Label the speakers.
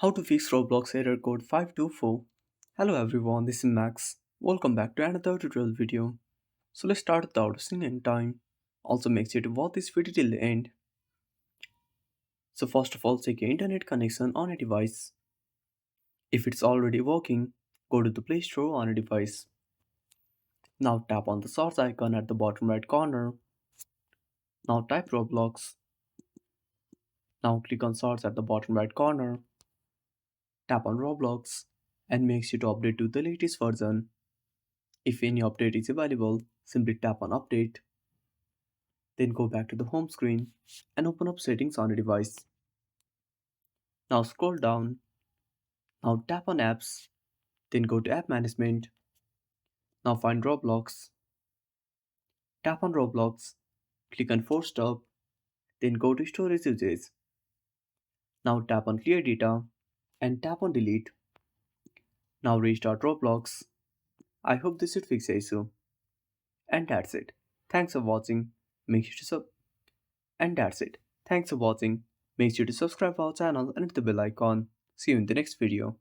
Speaker 1: How to fix Roblox error code 524. Hello everyone, this is Max. Welcome back to another tutorial video. So let's start without wasting any time. Also make sure to watch this video till the end. So first of all, check your internet connection on a device. If it's already working, go to the Play Store on a device. Now tap on the search icon at the bottom right corner. Now type Roblox. Now click on search at the bottom right corner. Tap on Roblox and make sure to update to the latest version. If any update is available, simply tap on Update. Then go back to the home screen and open up settings on a device. Now scroll down. Now tap on Apps. Then go to App Management. Now find Roblox. Tap on Roblox. Click on Force Stop. Then go to Storage Usage. Now tap on Clear Data and tap on Delete. Now restart Roblox. I hope this should fix the issue. And that's it. Thanks for watching. Make sure to And that's it. Thanks for watching. Make sure to subscribe our channel and hit the bell icon. See you in the next video.